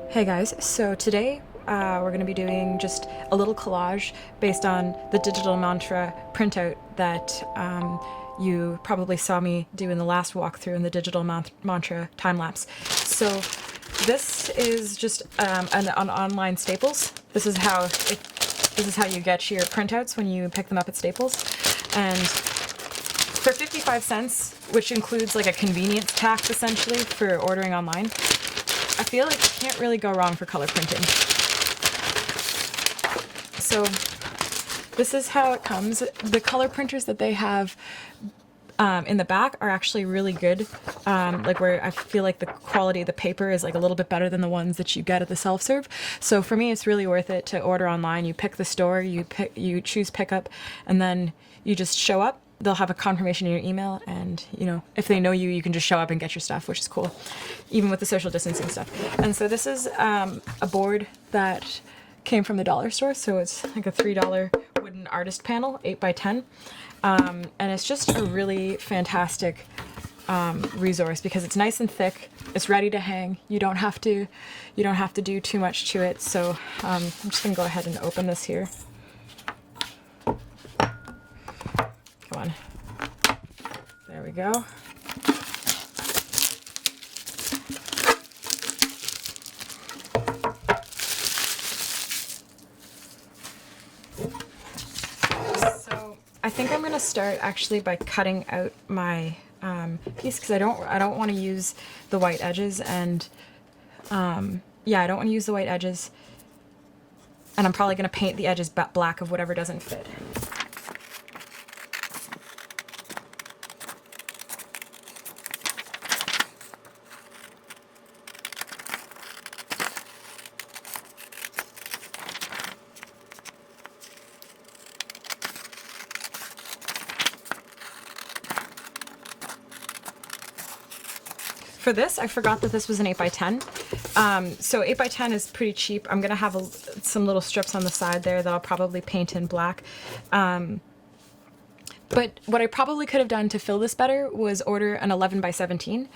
Hey guys, so today we're going to be doing just a little collage based on the digital mantra printout that you probably saw me do in the last walkthrough in the digital mantra time lapse. So this is just an online Staples. This is how you get your printouts when you pick them up at Staples, and for 55 cents, which includes like a convenience tax essentially for ordering online, I feel like you can't really go wrong for color printing. So this is how it comes. The color printers that they have in the back are actually really good. Like where I feel like the quality of the paper is like a little bit better than the ones that you get at the self-serve. So for me, it's really worth it to order online. You pick the store, you choose pickup, and then you just show up. They'll have a confirmation in your email, and you know, if they know you, you can just show up and get your stuff, which is cool, even with the social distancing stuff. And so this is a board that came from the dollar store, so it's like a $3 wooden artist panel, 8x10, and it's just a really fantastic resource because it's nice and thick. It's ready to hang. You don't have to do too much to it. So I'm just gonna go ahead and open this here. Come on. There we go. So I think I'm gonna start actually by cutting out my piece because I don't want to use the white edges, and yeah, I don't want to use the white edges, and I'm probably gonna paint the edges black of whatever doesn't fit. For this, I forgot that this was an 8x10. So 8x10 is pretty cheap. I'm gonna have some little strips on the side there that I'll probably paint in black. But what I probably could have done to fill this better was order an 11x17,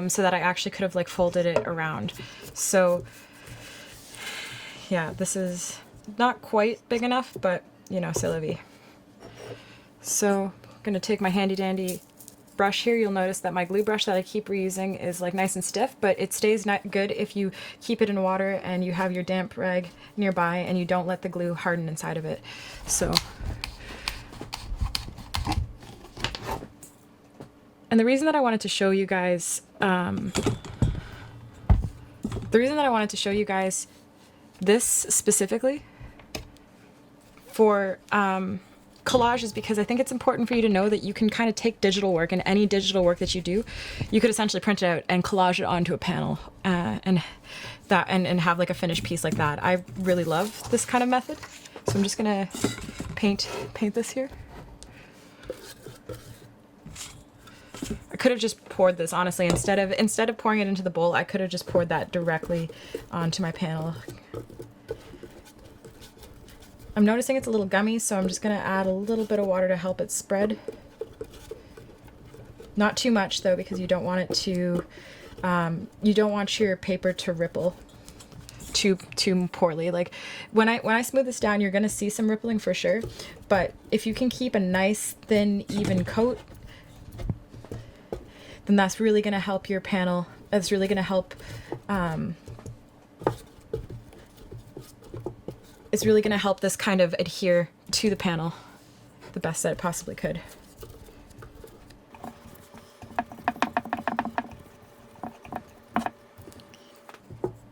so that I actually could have like folded it around. So yeah, this is not quite big enough, but you know, c'est la vie. So I'm gonna take my handy dandy brush here. You'll notice that my glue brush that I keep reusing is like nice and stiff, but it stays not good if you keep it in water and you have your damp rag nearby and you don't let the glue harden inside of it. So, and the reason that I wanted to show you guys, this specifically for collage is because I think it's important for you to know that you can kind of take digital work, and any digital work that you do, you could essentially print it out and collage it onto a panel and have like a finished piece like that. I really love this kind of method, so I'm just gonna paint this here. I could have just poured this, honestly, instead of pouring it into the bowl. I could have just poured that directly onto my panel. I'm noticing it's a little gummy, so I'm just going to add a little bit of water to help it spread. Not too much though, because you don't want it to, you don't want your paper to ripple too poorly. Like when I smooth this down, you're going to see some rippling for sure, but if you can keep a nice thin even coat, then that's really going to help your panel. That's really going to help it's really going to help this kind of adhere to the panel the best that it possibly could.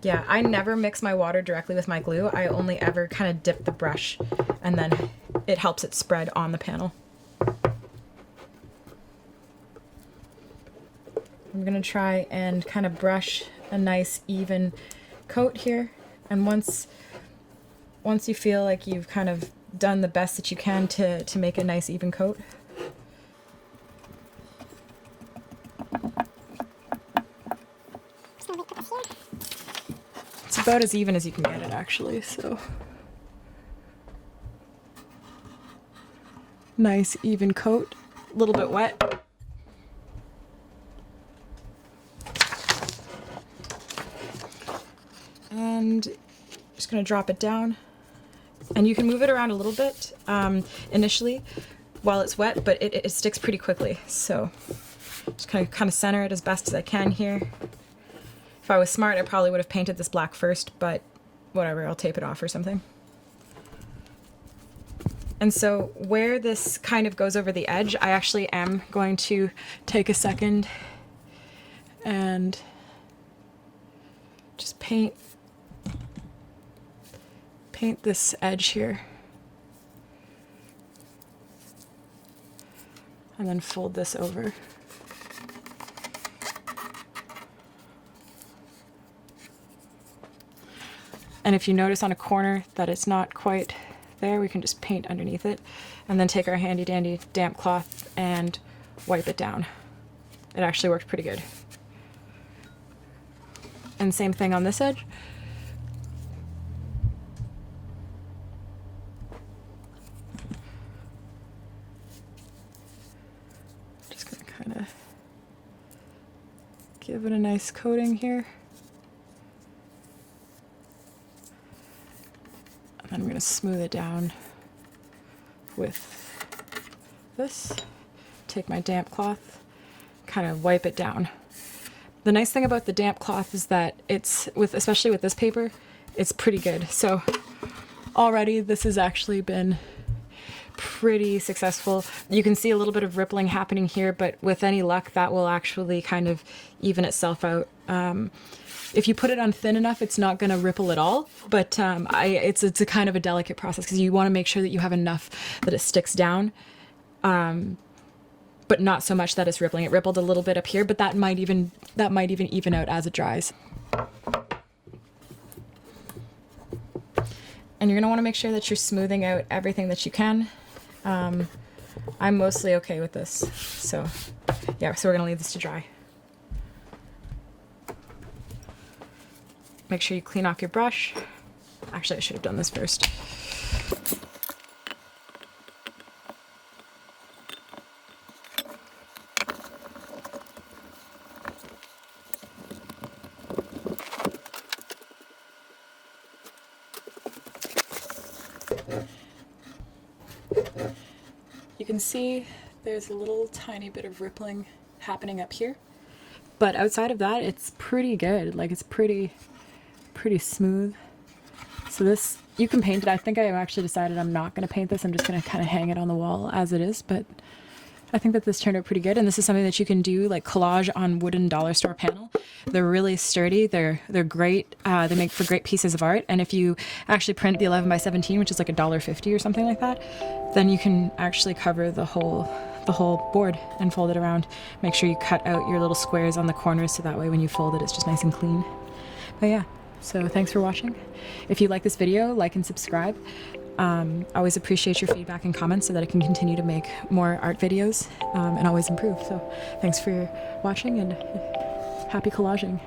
Yeah, I never mix my water directly with my glue. I only ever kind of dip the brush, and then it helps it spread on the panel. I'm going to try and kind of brush a nice even coat here, and once you feel like you've kind of done the best that you can to make a nice even coat, it's about as even as you can get it actually, so nice even coat, a little bit wet. And just gonna drop it down. And you can move it around a little bit initially while it's wet, but it sticks pretty quickly. So just kind of center it as best as I can here. If I was smart, I probably would have painted this black first, but whatever, I'll tape it off or something. And so where this kind of goes over the edge, I actually am going to take a second and just paint this edge here. And then fold this over. And if you notice on a corner that it's not quite there, we can just paint underneath it and then take our handy dandy damp cloth and wipe it down. It actually worked pretty good. And same thing on this edge. Just gonna kind of give it a nice coating here. And then I'm gonna smooth it down with this. Take my damp cloth, kind of wipe it down. The nice thing about the damp cloth is that especially with this paper, it's pretty good. So already this has actually been pretty successful. You can see a little bit of rippling happening here, but with any luck, that will actually kind of even itself out. If you put it on thin enough, it's not going to ripple at all, but it's a kind of a delicate process because you want to make sure that you have enough that it sticks down. But not so much that it's rippling. It rippled a little bit up here, but that might even even out as it dries. And you're gonna want to make sure that you're smoothing out everything that you can. I'm mostly okay with this, so yeah. So we're gonna leave this to dry. Make sure you clean off your brush. Actually, I should have done this first. You can see there's a little tiny bit of rippling happening up here, but outside of that, it's pretty good. Like, it's pretty smooth. So this, you can paint it. I think I actually decided I'm not going to paint this. I'm just going to kind of hang it on the wall as it is, but I think that this turned out pretty good. And this is something that you can do like collage on wooden dollar store panel. They're really sturdy. They're great. They make for great pieces of art. And if you actually print the 11 by 17, which is like $1.50 or something like that, then you can actually cover the whole board and fold it around. Make sure you cut out your little squares on the corners so that way when you fold it, it's just nice and clean. But yeah, so thanks for watching. If you like this video, like and subscribe. Always appreciate your feedback and comments so that I can continue to make more art videos and always improve. So thanks for watching and happy collaging.